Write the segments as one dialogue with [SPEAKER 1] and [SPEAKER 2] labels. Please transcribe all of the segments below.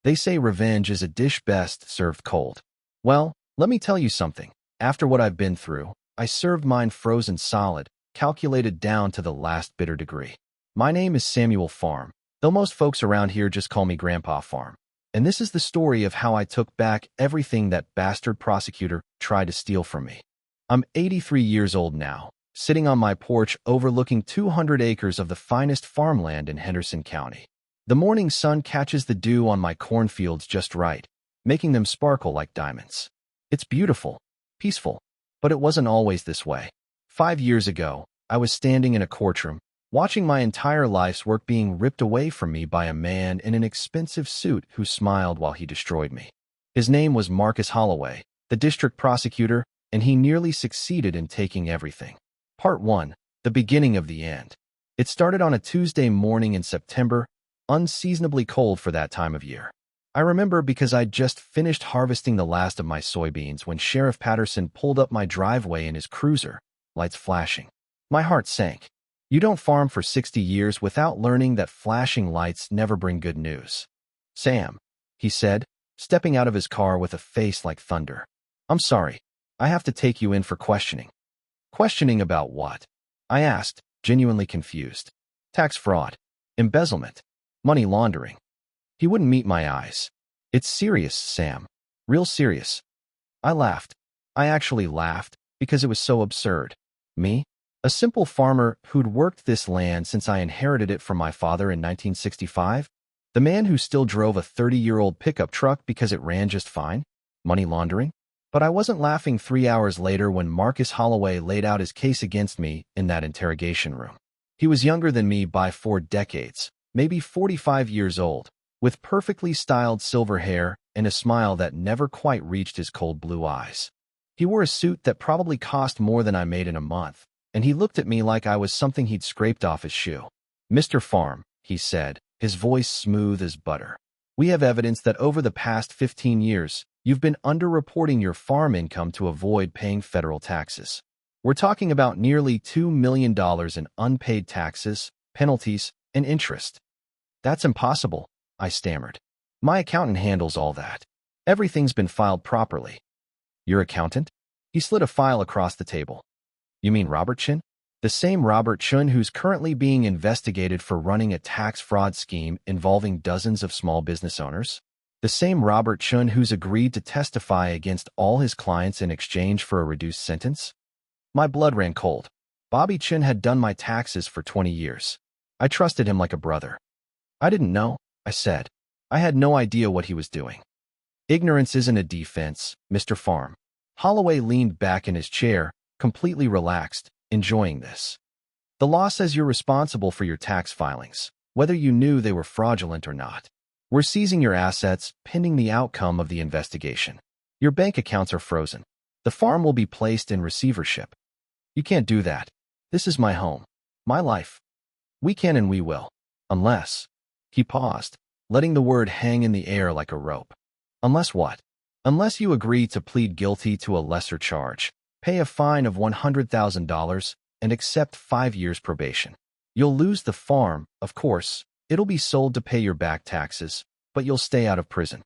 [SPEAKER 1] They say revenge is a dish best served cold. Well, let me tell you something. After what I've been through, I served mine frozen solid, calculated down to the last bitter degree. My name is Samuel Farm, though most folks around here just call me Grandpa Farm. And this is the story of how I took back everything that bastard prosecutor tried to steal from me. I'm 83 years old now, sitting on my porch overlooking 200 acres of the finest farmland in Henderson County. The morning sun catches the dew on my cornfields just right, making them sparkle like diamonds. It's beautiful, peaceful, but it wasn't always this way. 5 years ago, I was standing in a courtroom, watching my entire life's work being ripped away from me by a man in an expensive suit who smiled while he destroyed me. His name was Marcus Holloway, the district prosecutor, and he nearly succeeded in taking everything. Part 1. The beginning of the end. It started on a Tuesday morning in September, unseasonably cold for that time of year. I remember because I'd just finished harvesting the last of my soybeans when Sheriff Patterson pulled up my driveway in his cruiser, lights flashing. My heart sank. You don't farm for 60 years without learning that flashing lights never bring good news. "Sam," he said, stepping out of his car with a face like thunder. "I'm sorry. I have to take you in for questioning." "Questioning about what?" I asked, genuinely confused. "Tax fraud, embezzlement, money laundering." He wouldn't meet my eyes. "It's serious, Sam. Real serious." I laughed. I actually laughed because it was so absurd. Me? A simple farmer who'd worked this land since I inherited it from my father in 1965? The man who still drove a 30-year-old pickup truck because it ran just fine? Money laundering? But I wasn't laughing 3 hours later when Marcus Holloway laid out his case against me in that interrogation room. He was younger than me by 4 decades, maybe 45 years old, with perfectly styled silver hair and a smile that never quite reached his cold blue eyes. He wore a suit that probably cost more than I made in a month, and he looked at me like I was something he'd scraped off his shoe. "Mr. Farm," he said, his voice smooth as butter, "we have evidence that over the past 15 years, you've been underreporting your farm income to avoid paying federal taxes. We're talking about nearly $2 million in unpaid taxes, penalties, and interest." "That's impossible," I stammered. "My accountant handles all that. Everything's been filed properly." "Your accountant?" He slid a file across the table. "You mean Robert Chin? The same Robert Chin who's currently being investigated for running a tax fraud scheme involving dozens of small business owners? The same Robert Chin who's agreed to testify against all his clients in exchange for a reduced sentence?" My blood ran cold. Bobby Chin had done my taxes for 20 years. I trusted him like a brother. "I didn't know," I said. "I had no idea what he was doing." "Ignorance isn't a defense, Mr. Farm." Holloway leaned back in his chair, completely relaxed, enjoying this. "The law says you're responsible for your tax filings, whether you knew they were fraudulent or not. We're seizing your assets pending the outcome of the investigation. Your bank accounts are frozen. The farm will be placed in receivership." "You can't do that. This is my home, my life." "We can and we will. Unless..." He paused, letting the word hang in the air like a rope. "Unless what?" "Unless you agree to plead guilty to a lesser charge, pay a fine of $100,000, and accept 5 years probation. You'll lose the farm, of course. It'll be sold to pay your back taxes, but you'll stay out of prison."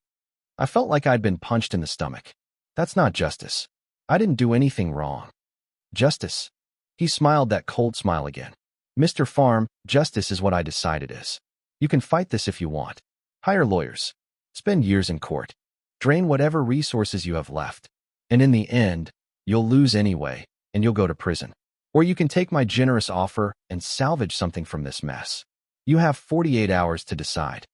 [SPEAKER 1] I felt like I'd been punched in the stomach. "That's not justice. I didn't do anything wrong." "Justice?" He smiled that cold smile again. "Mr. Farm, justice is what I decide it is. You can fight this if you want. Hire lawyers. Spend years in court. Drain whatever resources you have left. And in the end, you'll lose anyway, and you'll go to prison. Or you can take my generous offer and salvage something from this mess. You have 48 hours to decide."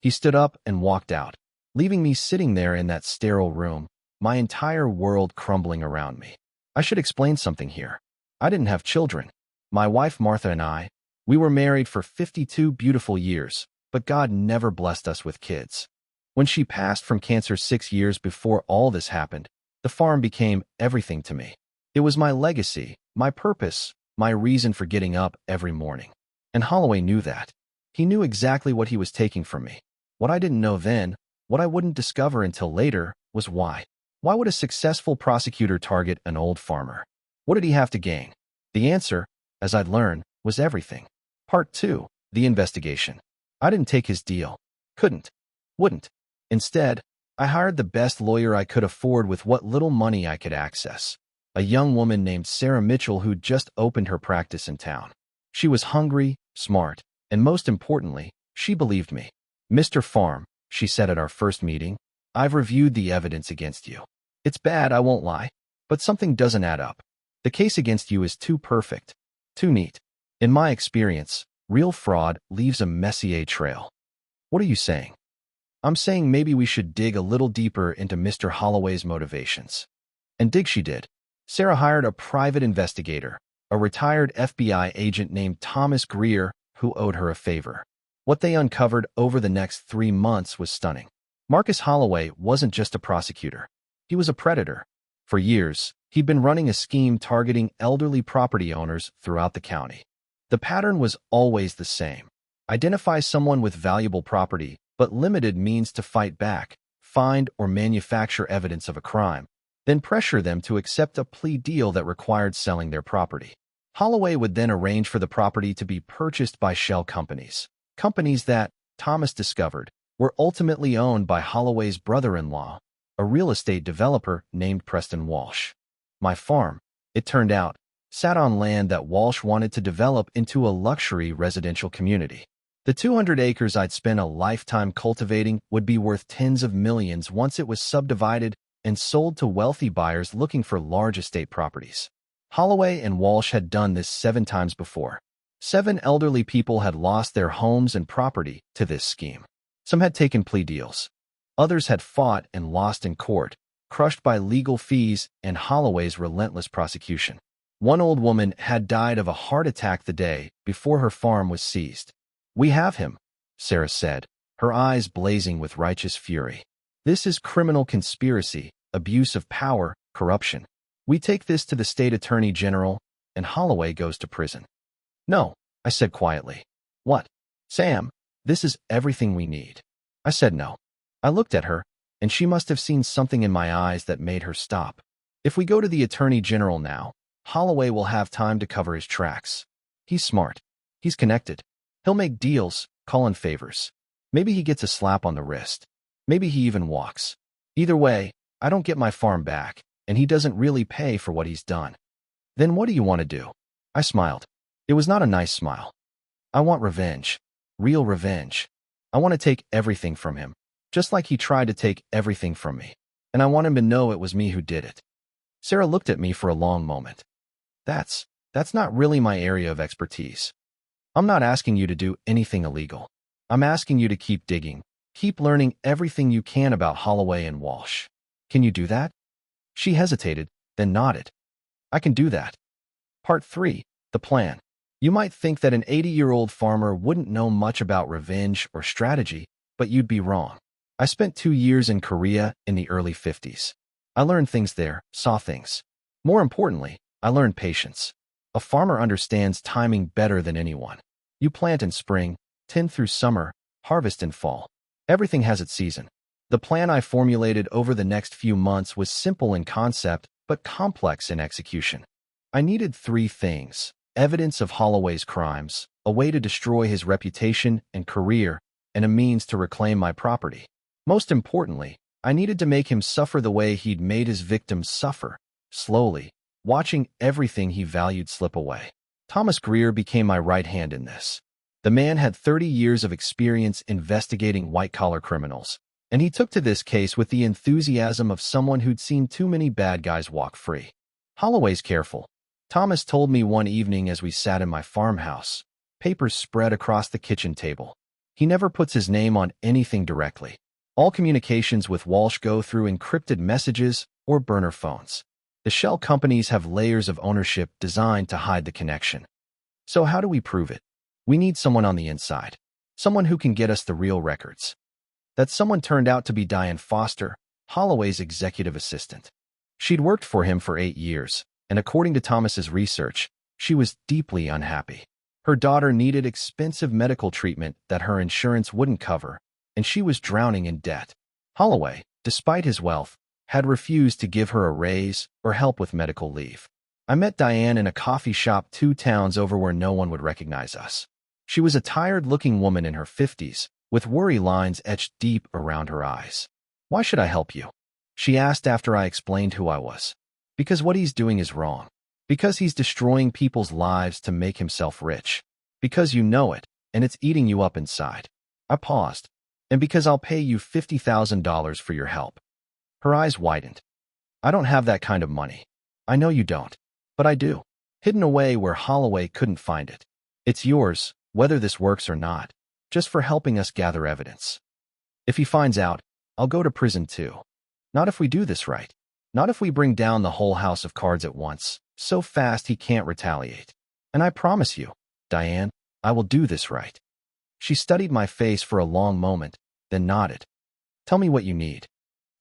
[SPEAKER 1] He stood up and walked out, leaving me sitting there in that sterile room, my entire world crumbling around me. I should explain something here. I didn't have children. My wife Martha and we were married for 52 beautiful years, but God never blessed us with kids. When she passed from cancer 6 years before all this happened, the farm became everything to me. It was my legacy, my purpose, my reason for getting up every morning. And Holloway knew that. He knew exactly what he was taking from me. What I didn't know then, what I wouldn't discover until later, was why. Why would a successful prosecutor target an old farmer? What did he have to gain? The answer, as I'd learned, was everything. Part 2. The investigation. I didn't take his deal. Couldn't. Wouldn't. Instead, I hired the best lawyer I could afford with what little money I could access. A young woman named Sarah Mitchell who'd just opened her practice in town. She was hungry, smart, and most importantly, she believed me. "Mr. Farm," she said at our first meeting, "I've reviewed the evidence against you. It's bad, I won't lie, but something doesn't add up. The case against you is too perfect, too neat. In my experience, real fraud leaves a messier trail." "What are you saying?" "I'm saying maybe we should dig a little deeper into Mr. Holloway's motivations." And dig she did. Sarah hired a private investigator, a retired FBI agent named Thomas Greer, who owed her a favor. What they uncovered over the next 3 months was stunning. Marcus Holloway wasn't just a prosecutor. He was a predator. For years, he'd been running a scheme targeting elderly property owners throughout the county. The pattern was always the same. Identify someone with valuable property, but limited means to fight back, find or manufacture evidence of a crime, then pressure them to accept a plea deal that required selling their property. Holloway would then arrange for the property to be purchased by shell companies. Companies that, Thomas discovered, were ultimately owned by Holloway's brother-in-law, a real estate developer named Preston Walsh. My farm, it turned out, sat on land that Walsh wanted to develop into a luxury residential community. The 200 acres I'd spent a lifetime cultivating would be worth tens of millions once it was subdivided and sold to wealthy buyers looking for large estate properties. Holloway and Walsh had done this 7 times before. 7 elderly people had lost their homes and property to this scheme. Some had taken plea deals. Others had fought and lost in court, crushed by legal fees and Holloway's relentless prosecution. One old woman had died of a heart attack the day before her farm was seized. "We have him," Sarah said, her eyes blazing with righteous fury. "This is criminal conspiracy, abuse of power, corruption. We take this to the state attorney general, and Holloway goes to prison." "No," I said quietly. "What?" "Sam, this is everything we need." I said no. I looked at her, and she must have seen something in my eyes that made her stop. "If we go to the attorney general now, Holloway will have time to cover his tracks. He's smart. He's connected. He'll make deals, call in favors. Maybe he gets a slap on the wrist. Maybe he even walks. Either way, I don't get my farm back, and he doesn't really pay for what he's done." "Then what do you want to do?" I smiled. It was not a nice smile. "I want revenge. Real revenge. I want to take everything from him, just like he tried to take everything from me. And I want him to know it was me who did it." Sarah looked at me for a long moment. That's not really my area of expertise. I'm not asking you to do anything illegal. I'm asking you to keep digging, keep learning everything you can about Holloway and Walsh. Can you do that?" She hesitated, then nodded. "I can do that." Part 3, the plan. You might think that an 80-year-old farmer wouldn't know much about revenge or strategy, but you'd be wrong. I spent 2 years in Korea in the early 50s. I learned things there, saw things. More importantly, I learned patience. A farmer understands timing better than anyone. You plant in spring, tend through summer, harvest in fall. Everything has its season. The plan I formulated over the next few months was simple in concept, but complex in execution. I needed 3 things: evidence of Holloway's crimes, a way to destroy his reputation and career, and a means to reclaim my property. Most importantly, I needed to make him suffer the way he'd made his victims suffer, slowly, watching everything he valued slip away. Thomas Greer became my right hand in this. The man had 30 years of experience investigating white-collar criminals, and he took to this case with the enthusiasm of someone who'd seen too many bad guys walk free. "Holloway's careful," Thomas told me one evening as we sat in my farmhouse, papers spread across the kitchen table. "He never puts his name on anything directly. All communications with Walsh go through encrypted messages or burner phones. The shell companies have layers of ownership designed to hide the connection. So how do we prove it? We need someone on the inside, someone who can get us the real records." That someone turned out to be Diane Foster, Holloway's executive assistant. She'd worked for him for 8 years, and according to Thomas's research, she was deeply unhappy. Her daughter needed expensive medical treatment that her insurance wouldn't cover, and she was drowning in debt. Holloway, despite his wealth, had refused to give her a raise or help with medical leave. I met Diane in a coffee shop 2 towns over where no one would recognize us. She was a tired-looking woman in her 50s, with worry lines etched deep around her eyes. "Why should I help you?" she asked after I explained who I was. "Because what he's doing is wrong. Because he's destroying people's lives to make himself rich. Because you know it, and it's eating you up inside." I paused. "And because I'll pay you $50,000 for your help." Her eyes widened. "I don't have that kind of money." "I know you don't. But I do. Hidden away where Holloway couldn't find it. It's yours, whether this works or not, just for helping us gather evidence. If he finds out, I'll go to prison too. Not if we do this right. Not if we bring down the whole house of cards at once, so fast he can't retaliate. And I promise you, Diane, I will do this right." She studied my face for a long moment, then nodded. "Tell me what you need."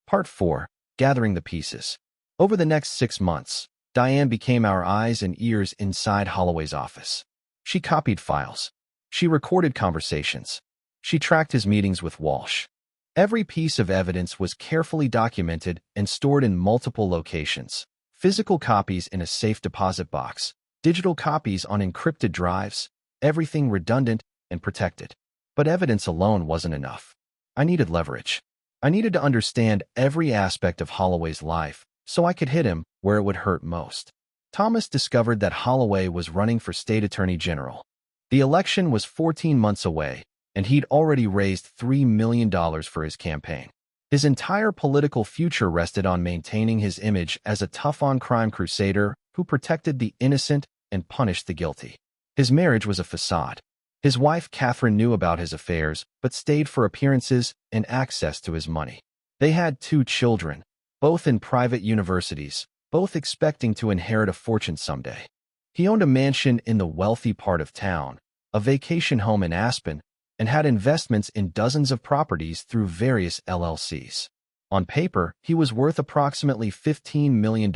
[SPEAKER 1] Part 4. Gathering the pieces. Over the next 6 months, Diane became our eyes and ears inside Holloway's office. She copied files. She recorded conversations. She tracked his meetings with Walsh. Every piece of evidence was carefully documented and stored in multiple locations. Physical copies in a safe deposit box, digital copies on encrypted drives, everything redundant and protected. But evidence alone wasn't enough. I needed leverage. I needed to understand every aspect of Holloway's life so I could hit him where it would hurt most. Thomas discovered that Holloway was running for state attorney general. The election was 14 months away, and he'd already raised $3 million for his campaign. His entire political future rested on maintaining his image as a tough-on-crime crusader who protected the innocent and punished the guilty. His marriage was a facade. His wife, Catherine, knew about his affairs, but stayed for appearances and access to his money. They had 2 children, both in private universities, both expecting to inherit a fortune someday. He owned a mansion in the wealthy part of town, a vacation home in Aspen, and had investments in dozens of properties through various LLCs. On paper, he was worth approximately $15 million,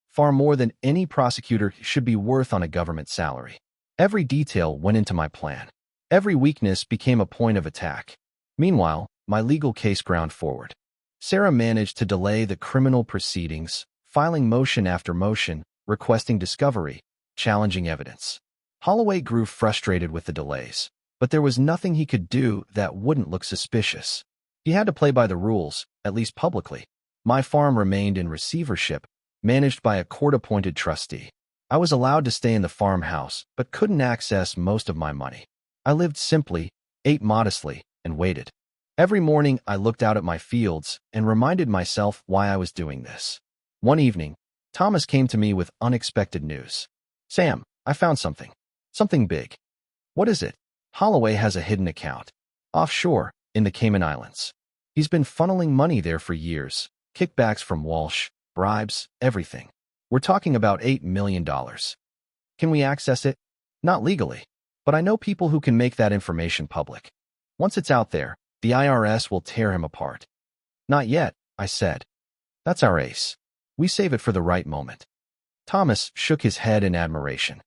[SPEAKER 1] far more than any prosecutor should be worth on a government salary. Every detail went into my plan. Every weakness became a point of attack. Meanwhile, my legal case ground forward. Sarah managed to delay the criminal proceedings, filing motion after motion, requesting discovery, challenging evidence. Holloway grew frustrated with the delays, but there was nothing he could do that wouldn't look suspicious. He had to play by the rules, at least publicly. My farm remained in receivership, managed by a court-appointed trustee. I was allowed to stay in the farmhouse, but couldn't access most of my money. I lived simply, ate modestly, and waited. Every morning I looked out at my fields and reminded myself why I was doing this. One evening, Thomas came to me with unexpected news. "Sam, I found something. Something big." "What is it?" "Holloway has a hidden account. Offshore, in the Cayman Islands. He's been funneling money there for years. Kickbacks from Walsh, bribes, everything. We're talking about $8 million. Can we access it?" "Not legally, but I know people who can make that information public. Once it's out there, the IRS will tear him apart." "Not yet," I said. "That's our ace. We save it for the right moment." Thomas shook his head in admiration.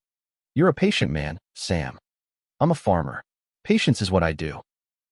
[SPEAKER 1] "You're a patient man, Sam." "I'm a farmer. Patience is what I do."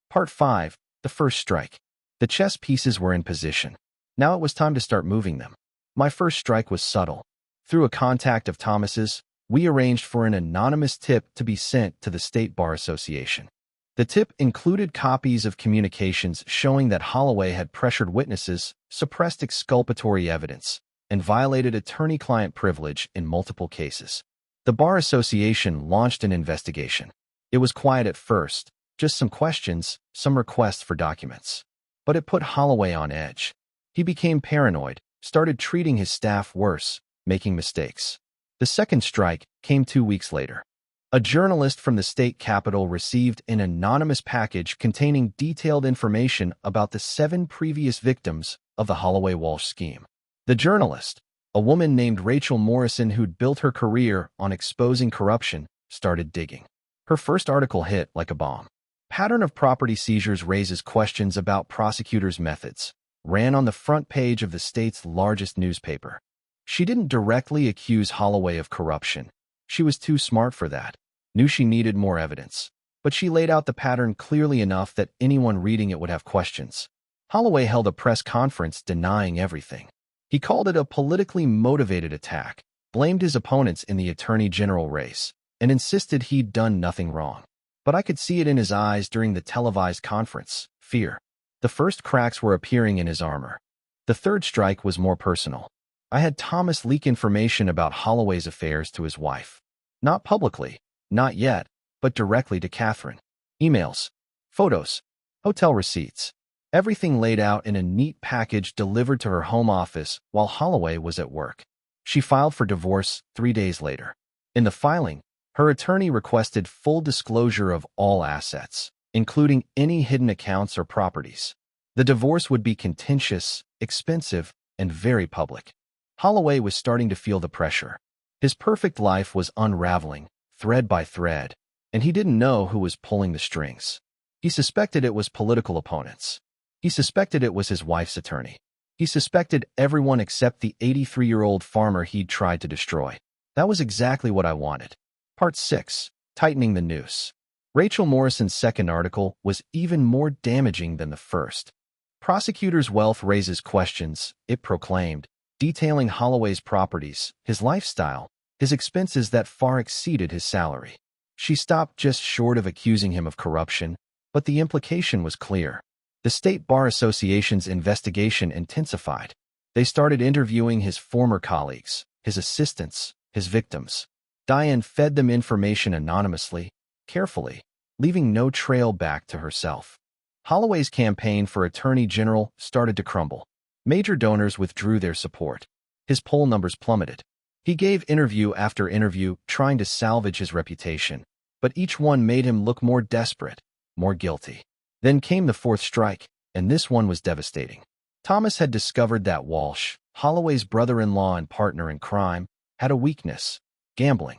[SPEAKER 1] Part 5. The first strike. The chess pieces were in position. Now it was time to start moving them. My first strike was subtle. Through a contact of Thomas's, we arranged for an anonymous tip to be sent to the State Bar Association. The tip included copies of communications showing that Holloway had pressured witnesses, suppressed exculpatory evidence, and violated attorney-client privilege in multiple cases. The Bar Association launched an investigation. It was quiet at first, just some questions, some requests for documents. But it put Holloway on edge. He became paranoid, started treating his staff worse, making mistakes. The second strike came 2 weeks later. A journalist from the state capitol received an anonymous package containing detailed information about the 7 previous victims of the Holloway-Walsh scheme. The journalist, a woman named Rachel Morrison who'd built her career on exposing corruption, started digging. Her first article hit like a bomb. "Pattern of property seizures raises questions about prosecutors' methods," ran on the front page of the state's largest newspaper. She didn't directly accuse Holloway of corruption. She was too smart for that, knew she needed more evidence. But she laid out the pattern clearly enough that anyone reading it would have questions. Holloway held a press conference denying everything. He called it a politically motivated attack, blamed his opponents in the attorney general race, and insisted he'd done nothing wrong. but I could see it in his eyes during the televised conference. Fear. The first cracks were appearing in his armor. The third strike was more personal. I had Thomas leak information about Holloway's affairs to his wife. Not publicly, not yet, but directly to Catherine. Emails, photos, hotel receipts. Everything laid out in a neat package delivered to her home office while Holloway was at work. She filed for divorce 3 days later. In the filing, her attorney requested full disclosure of all assets, including any hidden accounts or properties. The divorce would be contentious, expensive, and very public. Holloway was starting to feel the pressure. His perfect life was unraveling, thread by thread, and he didn't know who was pulling the strings. He suspected it was political opponents. He suspected it was his wife's attorney. He suspected everyone except the 83-year-old farmer he'd tried to destroy. That was exactly what I wanted. Part 6. Tightening the Noose. Rachel Morrison's second article was even more damaging than the first. Prosecutor's wealth raises questions, it proclaimed, detailing Holloway's properties, his lifestyle, his expenses that far exceeded his salary. She stopped just short of accusing him of corruption, but the implication was clear. The State Bar Association's investigation intensified. They started interviewing his former colleagues, his assistants, his victims. Diane fed them information anonymously, carefully, leaving no trail back to herself. Holloway's campaign for Attorney General started to crumble. Major donors withdrew their support. His poll numbers plummeted. He gave interview after interview trying to salvage his reputation, but each one made him look more desperate, more guilty. Then came the fourth strike, and this one was devastating. Thomas had discovered that Walsh, Holloway's brother-in-law and partner in crime, had a weakness: gambling.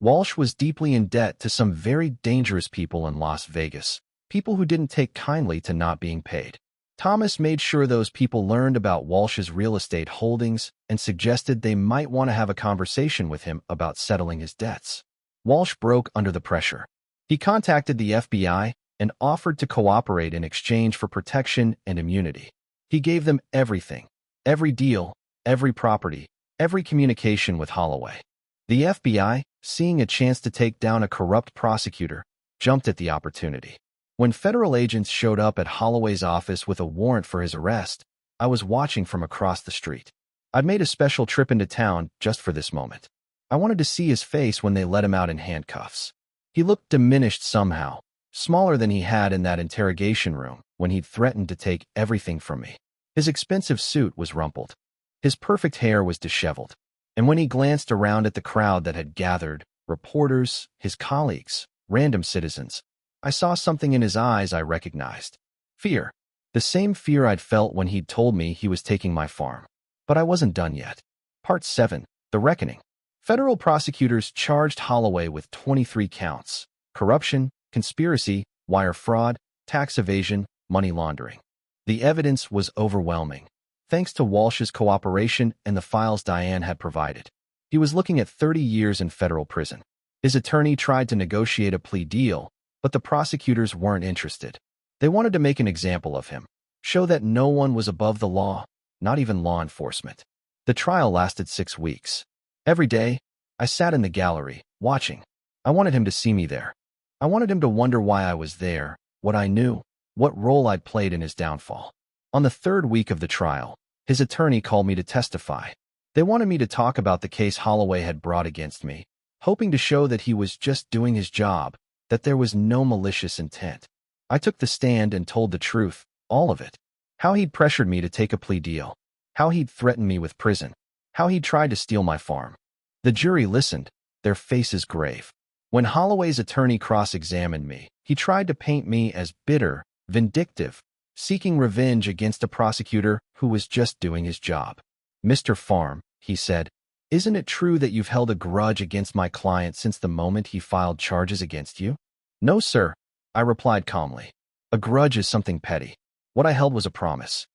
[SPEAKER 1] Walsh was deeply in debt to some very dangerous people in Las Vegas, people who didn't take kindly to not being paid. Thomas made sure those people learned about Walsh's real estate holdings and suggested they might want to have a conversation with him about settling his debts. Walsh broke under the pressure. He contacted the FBI and offered to cooperate in exchange for protection and immunity. He gave them everything, every deal, every property, every communication with Holloway. The FBI, seeing a chance to take down a corrupt prosecutor, jumped at the opportunity. When federal agents showed up at Holloway's office with a warrant for his arrest, I was watching from across the street. I'd made a special trip into town just for this moment. I wanted to see his face when they let him out in handcuffs. He looked diminished somehow, smaller than he had in that interrogation room when he'd threatened to take everything from me. His expensive suit was rumpled. His perfect hair was disheveled. And when he glanced around at the crowd that had gathered, reporters, his colleagues, random citizens, I saw something in his eyes I recognized. Fear. The same fear I'd felt when he'd told me he was taking my farm. But I wasn't done yet. Part 7. The Reckoning. Federal prosecutors charged Holloway with 23 counts: corruption, conspiracy, wire fraud, tax evasion, money laundering. The evidence was overwhelming, thanks to Walsh's cooperation and the files Diane had provided. He was looking at 30 years in federal prison. His attorney tried to negotiate a plea deal, but the prosecutors weren't interested. They wanted to make an example of him, show that no one was above the law, not even law enforcement. The trial lasted 6 weeks. Every day, I sat in the gallery, watching. I wanted him to see me there. I wanted him to wonder why I was there, what I knew, what role I'd played in his downfall. On the 3rd week of the trial, his attorney called me to testify. They wanted me to talk about the case Holloway had brought against me, hoping to show that he was just doing his job, that there was no malicious intent. I took the stand and told the truth, all of it. How he'd pressured me to take a plea deal. How he'd threatened me with prison. How he'd tried to steal my farm. The jury listened, their faces grave. When Holloway's attorney cross-examined me, he tried to paint me as bitter, vindictive, seeking revenge against a prosecutor who was just doing his job. "Mr. Farm," he said, "isn't it true that you've held a grudge against my client since the moment he filed charges against you?" "No, sir," I replied calmly. "A grudge is something petty. What I held was a promise."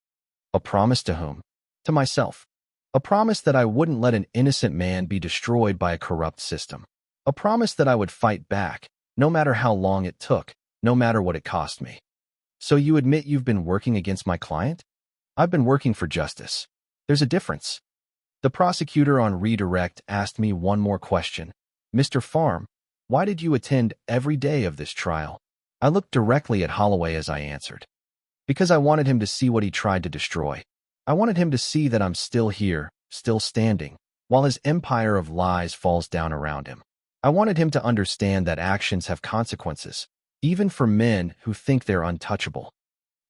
[SPEAKER 1] "A promise to whom?" "To myself. A promise that I wouldn't let an innocent man be destroyed by a corrupt system. A promise that I would fight back, no matter how long it took, no matter what it cost me." "So you admit you've been working against my client?" "I've been working for justice. There's a difference." The prosecutor on redirect asked me one more question. "Mr. Farm, Why did you attend every day of this trial? I looked directly at Holloway as I answered. Because I wanted him to see what he tried to destroy. I wanted him to see that I'm still here, still standing, while his empire of lies falls down around him. I wanted him to understand that actions have consequences, even for men who think they're untouchable.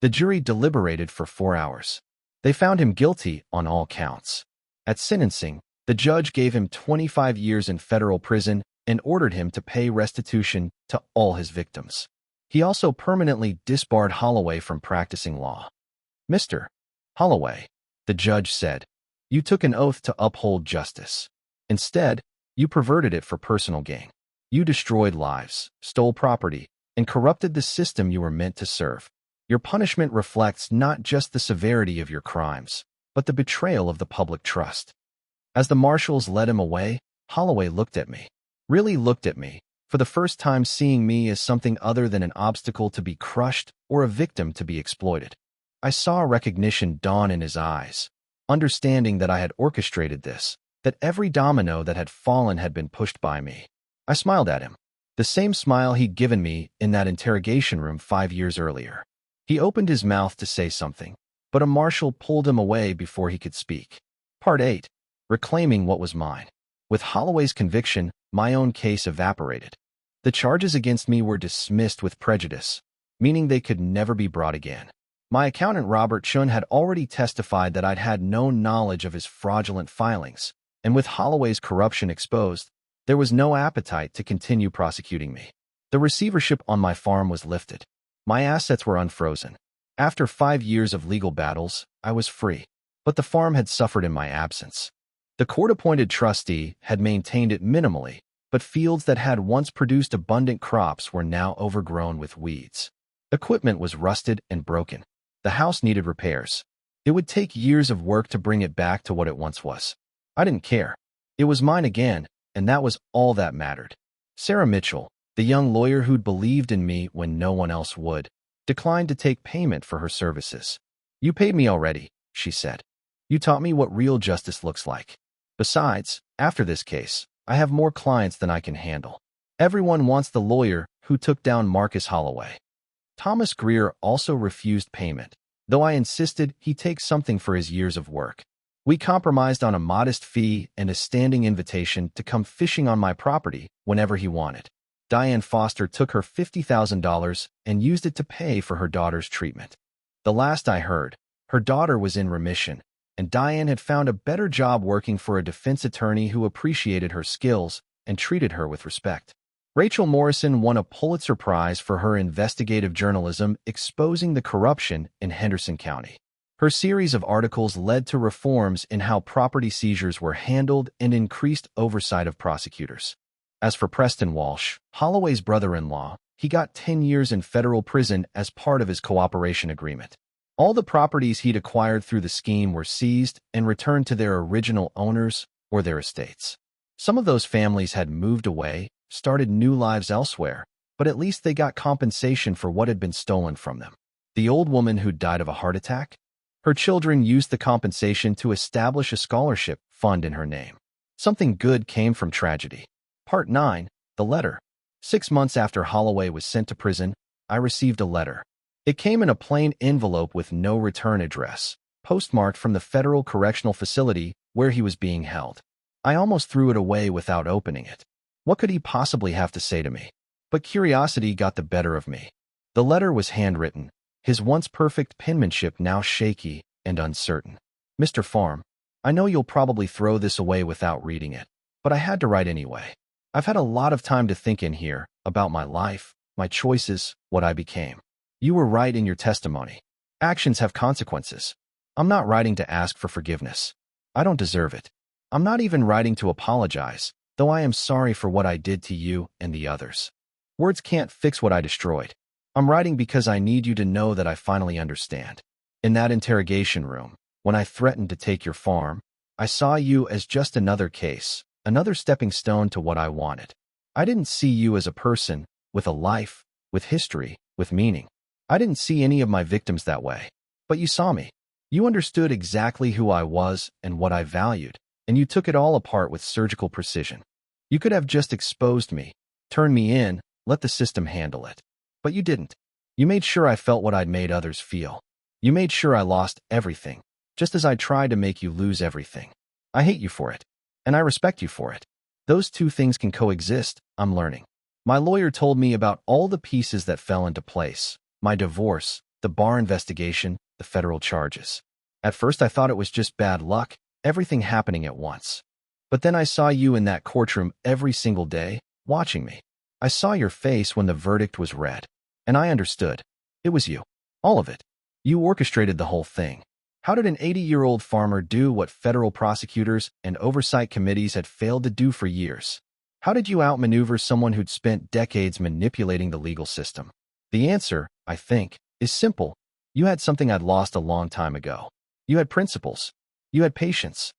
[SPEAKER 1] The jury deliberated for 4 hours. They found him guilty on all counts. At sentencing, the judge gave him 25 years in federal prison and ordered him to pay restitution to all his victims. He also permanently disbarred Holloway from practicing law. Mr. Holloway, the judge said, you took an oath to uphold justice. Instead, you perverted it for personal gain. You destroyed lives, stole property, and corrupted the system you were meant to serve. Your punishment reflects not just the severity of your crimes, but the betrayal of the public trust. As the marshals led him away, Holloway looked at me. Really looked at me, for the first time seeing me as something other than an obstacle to be crushed or a victim to be exploited. I saw recognition dawn in his eyes, understanding that I had orchestrated this, that every domino that had fallen had been pushed by me. I smiled at him, the same smile he'd given me in that interrogation room 5 years earlier. He opened his mouth to say something, but a marshal pulled him away before he could speak. Part 8. Reclaiming what was mine. With Holloway's conviction, my own case evaporated. The charges against me were dismissed with prejudice, meaning they could never be brought again. My accountant Robert Chun had already testified that I'd had no knowledge of his fraudulent filings, and with Holloway's corruption exposed, there was no appetite to continue prosecuting me. The receivership on my farm was lifted. My assets were unfrozen. After 5 years of legal battles, I was free, but the farm had suffered in my absence. The court-appointed trustee had maintained it minimally, but fields that had once produced abundant crops were now overgrown with weeds. Equipment was rusted and broken. The house needed repairs. It would take years of work to bring it back to what it once was. I didn't care. It was mine again, and that was all that mattered. Sarah Mitchell, the young lawyer who'd believed in me when no one else would, declined to take payment for her services. You paid me already, she said. You taught me what real justice looks like. Besides, after this case, I have more clients than I can handle. Everyone wants the lawyer who took down Marcus Holloway. Thomas Greer also refused payment, though I insisted he take something for his years of work. We compromised on a modest fee and a standing invitation to come fishing on my property whenever he wanted. Diane Foster took her $50,000 and used it to pay for her daughter's treatment. The last I heard, her daughter was in remission, and Diane had found a better job working for a defense attorney who appreciated her skills and treated her with respect. Rachel Morrison won a Pulitzer Prize for her investigative journalism exposing the corruption in Henderson County. Her series of articles led to reforms in how property seizures were handled and increased oversight of prosecutors. As for Preston Walsh, Holloway's brother-in-law, he got 10 years in federal prison as part of his cooperation agreement. All the properties he'd acquired through the scheme were seized and returned to their original owners or their estates. Some of those families had moved away, started new lives elsewhere, but at least they got compensation for what had been stolen from them. The old woman who died of a heart attack? Her children used the compensation to establish a scholarship fund in her name. Something good came from tragedy. Part 9. The Letter. 6 months after Holloway was sent to prison, I received a letter. It came in a plain envelope with no return address, postmarked from the Federal Correctional Facility where he was being held. I almost threw it away without opening it. What could he possibly have to say to me? But curiosity got the better of me. The letter was handwritten, his once perfect penmanship now shaky and uncertain. Mr. Farm, I know you'll probably throw this away without reading it, but I had to write anyway. I've had a lot of time to think in here about my life, my choices, what I became. You were right in your testimony. Actions have consequences. I'm not writing to ask for forgiveness. I don't deserve it. I'm not even writing to apologize, though I am sorry for what I did to you and the others. Words can't fix what I destroyed. I'm writing because I need you to know that I finally understand. In that interrogation room, when I threatened to take your farm, I saw you as just another case, another stepping stone to what I wanted. I didn't see you as a person, with a life, with history, with meaning. I didn't see any of my victims that way. But you saw me. You understood exactly who I was and what I valued, and you took it all apart with surgical precision. You could have just exposed me, turn me in, let the system handle it. But you didn't. You made sure I felt what I'd made others feel. You made sure I lost everything, just as I tried to make you lose everything. I hate you for it, and I respect you for it. Those two things can coexist, I'm learning. My lawyer told me about all the pieces that fell into place. My divorce, the bar investigation, the federal charges. At first I thought it was just bad luck, everything happening at once. But then I saw you in that courtroom every single day, watching me. I saw your face when the verdict was read. And I understood. It was you. All of it. You orchestrated the whole thing. How did an 80-year-old farmer do what federal prosecutors and oversight committees had failed to do for years? How did you outmaneuver someone who'd spent decades manipulating the legal system? The answer, I think, is simple. You had something I'd lost a long time ago. You had principles. You had patience.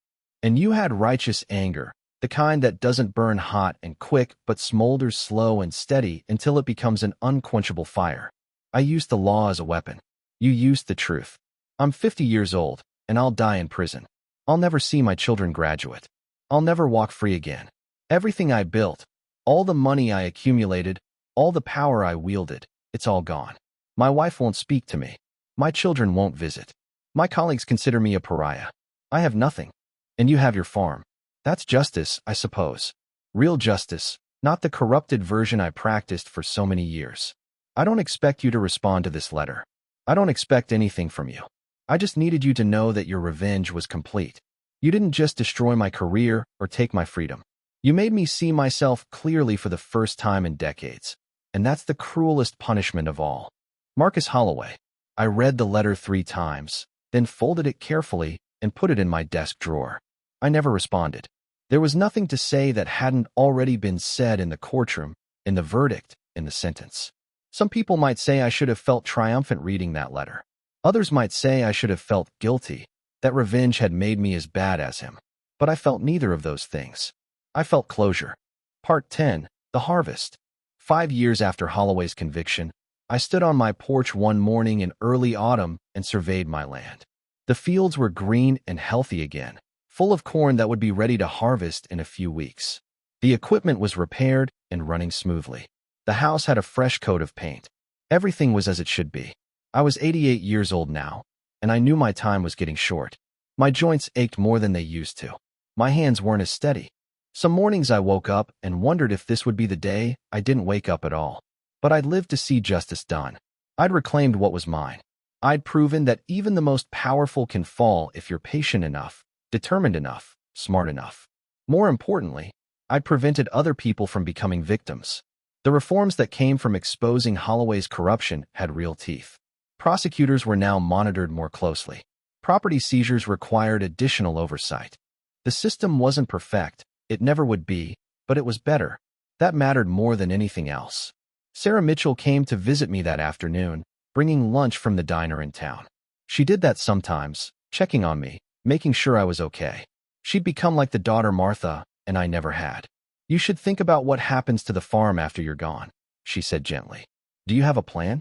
[SPEAKER 1] And you had righteous anger, the kind that doesn't burn hot and quick but smolders slow and steady until it becomes an unquenchable fire. I used the law as a weapon. You used the truth. I'm 50 years old, and I'll die in prison. I'll never see my children graduate. I'll never walk free again. Everything I built, all the money I accumulated, all the power I wielded, it's all gone. My wife won't speak to me. My children won't visit. My colleagues consider me a pariah. I have nothing. And you have your farm. That's justice, I suppose. Real justice, not the corrupted version I practiced for so many years. I don't expect you to respond to this letter. I don't expect anything from you. I just needed you to know that your revenge was complete. You didn't just destroy my career or take my freedom. You made me see myself clearly for the first time in decades. And that's the cruelest punishment of all. Marcus Holloway. I read the letter 3 times, then folded it carefully and put it in my desk drawer. I never responded. There was nothing to say that hadn't already been said in the courtroom, in the verdict, in the sentence. Some people might say I should have felt triumphant reading that letter. Others might say I should have felt guilty, that revenge had made me as bad as him. But I felt neither of those things. I felt closure. Part 10, The Harvest. 5 years after Holloway's conviction, I stood on my porch one morning in early autumn and surveyed my land. The fields were green and healthy again, full of corn that would be ready to harvest in a few weeks. The equipment was repaired and running smoothly. The house had a fresh coat of paint. Everything was as it should be. I was 88 years old now, and I knew my time was getting short. My joints ached more than they used to. My hands weren't as steady. Some mornings I woke up and wondered if this would be the day I didn't wake up at all. But I'd lived to see justice done. I'd reclaimed what was mine. I'd proven that even the most powerful can fall if you're patient enough, determined enough, smart enough. More importantly, I'd prevented other people from becoming victims. The reforms that came from exposing Holloway's corruption had real teeth. Prosecutors were now monitored more closely. Property seizures required additional oversight. The system wasn't perfect, it never would be, but it was better. That mattered more than anything else. Sarah Mitchell came to visit me that afternoon, bringing lunch from the diner in town. She did that sometimes, checking on me, making sure I was okay. She'd become like the daughter Martha, and I never had. You should think about what happens to the farm after you're gone, she said gently. Do you have a plan?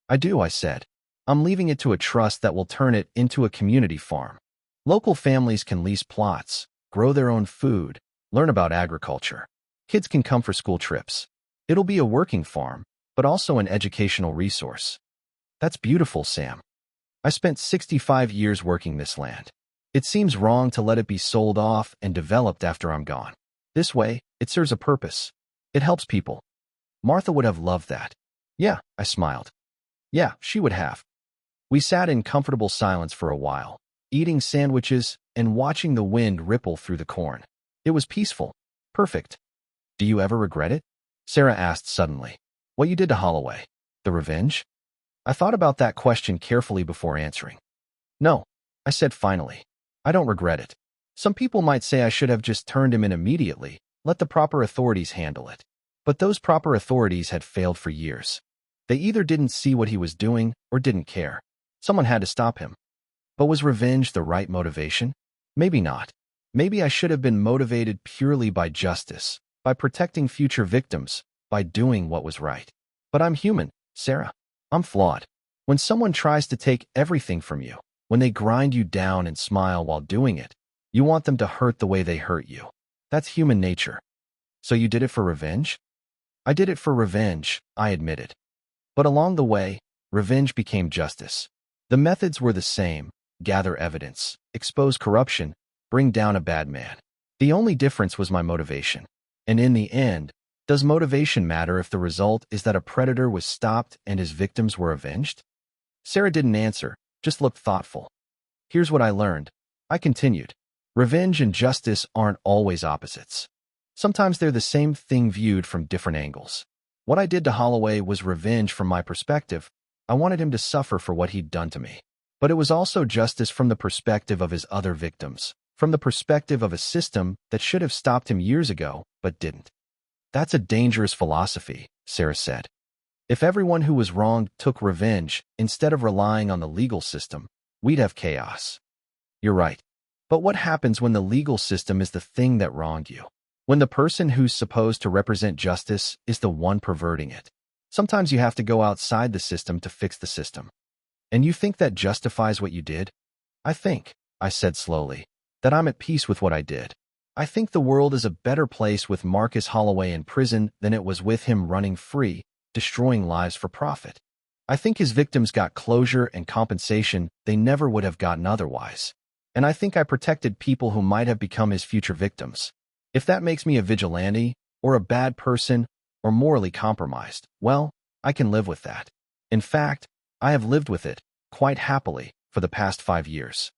[SPEAKER 1] I do, I said. I'm leaving it to a trust that will turn it into a community farm. Local families can lease plots, grow their own food, learn about agriculture. Kids can come for school trips. It'll be a working farm, but also an educational resource. That's beautiful, Sam. I spent 65 years working this land. It seems wrong to let it be sold off and developed after I'm gone. This way, it serves a purpose. It helps people. Martha would have loved that. Yeah, I smiled. Yeah, she would have. We sat in comfortable silence for a while, eating sandwiches and watching the wind ripple through the corn. It was peaceful. Perfect. Do you ever regret it? Sarah asked suddenly. What you did to Holloway? The revenge? I thought about that question carefully before answering. No, I said finally. I don't regret it. Some people might say I should have just turned him in immediately, let the proper authorities handle it. But those proper authorities had failed for years. They either didn't see what he was doing or didn't care. Someone had to stop him. But was revenge the right motivation? Maybe not. Maybe I should have been motivated purely by justice, by protecting future victims, by doing what was right. But I'm human, Sarah. I'm flawed. When someone tries to take everything from you, when they grind you down and smile while doing it, you want them to hurt the way they hurt you. That's human nature. So you did it for revenge? I did it for revenge, I admitted. But along the way, revenge became justice. The methods were the same: gather evidence, expose corruption, bring down a bad man. The only difference was my motivation. And in the end, does motivation matter if the result is that a predator was stopped and his victims were avenged? Sarah didn't answer, just looked thoughtful. Here's what I learned. I continued. Revenge and justice aren't always opposites. Sometimes they're the same thing viewed from different angles. What I did to Holloway was revenge from my perspective. I wanted him to suffer for what he'd done to me. But it was also justice from the perspective of his other victims, from the perspective of a system that should have stopped him years ago, but didn't. That's a dangerous philosophy, Sarah said. If everyone who was wronged took revenge instead of relying on the legal system, we'd have chaos. You're right. But what happens when the legal system is the thing that wronged you? When the person who's supposed to represent justice is the one perverting it? Sometimes you have to go outside the system to fix the system. And you think that justifies what you did? I said slowly, that I'm at peace with what I did. I think the world is a better place with Marcus Holloway in prison than it was with him running free, destroying lives for profit. I think his victims got closure and compensation they never would have gotten otherwise. And I think I protected people who might have become his future victims. If that makes me a vigilante, or a bad person, or morally compromised, well, I can live with that. In fact, I have lived with it, quite happily, for the past 5 years.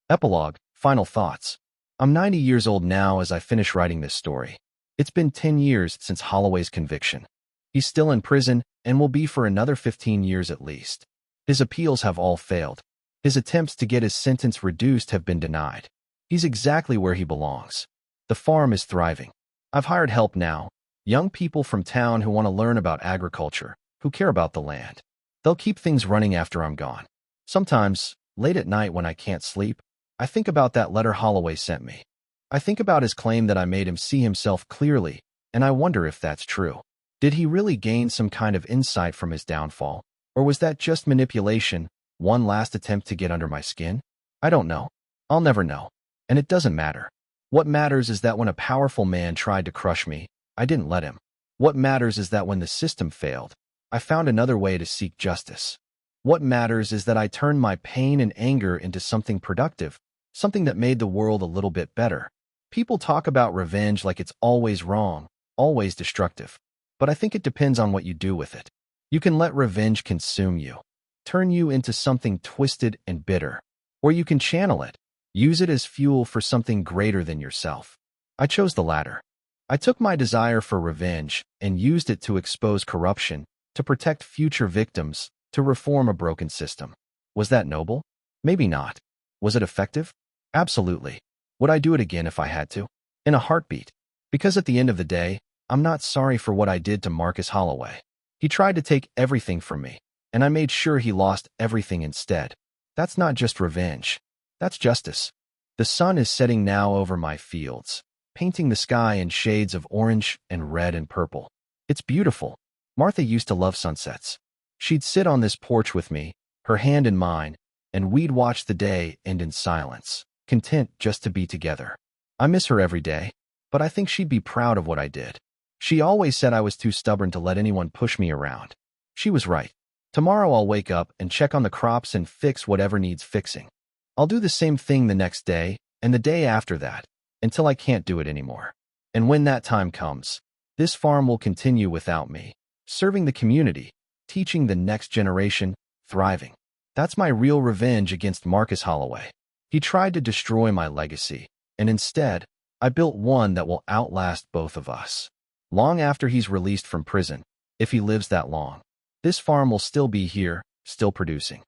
[SPEAKER 1] Epilogue, final thoughts. I'm 90 years old now as I finish writing this story. It's been 10 years since Holloway's conviction. He's still in prison and will be for another 15 years at least. His appeals have all failed. His attempts to get his sentence reduced have been denied. He's exactly where he belongs. The farm is thriving. I've hired help now, young people from town who want to learn about agriculture, who care about the land. They'll keep things running after I'm gone. Sometimes, late at night when I can't sleep, I think about that letter Holloway sent me. I think about his claim that I made him see himself clearly, and I wonder if that's true. Did he really gain some kind of insight from his downfall, or was that just manipulation, one last attempt to get under my skin? I don't know. I'll never know. And it doesn't matter. What matters is that when a powerful man tried to crush me, I didn't let him. What matters is that when the system failed, I found another way to seek justice. What matters is that I turned my pain and anger into something productive, something that made the world a little bit better. People talk about revenge like it's always wrong, always destructive. But I think it depends on what you do with it. You can let revenge consume you, turn you into something twisted and bitter. Or you can channel it, use it as fuel for something greater than yourself. I chose the latter. I took my desire for revenge and used it to expose corruption, to protect future victims, to reform a broken system. Was that noble? Maybe not. Was it effective? Absolutely. Would I do it again if I had to? In a heartbeat. Because at the end of the day, I'm not sorry for what I did to Marcus Holloway. He tried to take everything from me, and I made sure he lost everything instead. That's not just revenge. That's justice. The sun is setting now over my fields, painting the sky in shades of orange and red and purple. It's beautiful. Martha used to love sunsets. She'd sit on this porch with me, her hand in mine, and we'd watch the day end in silence, content just to be together. I miss her every day, but I think she'd be proud of what I did. She always said I was too stubborn to let anyone push me around. She was right. Tomorrow I'll wake up and check on the crops and fix whatever needs fixing. I'll do the same thing the next day and the day after that, until I can't do it anymore. And when that time comes, this farm will continue without me, serving the community, teaching the next generation, thriving. That's my real revenge against Marcus Holloway. He tried to destroy my legacy, and instead, I built one that will outlast both of us. Long after he's released from prison, if he lives that long, this farm will still be here, still producing.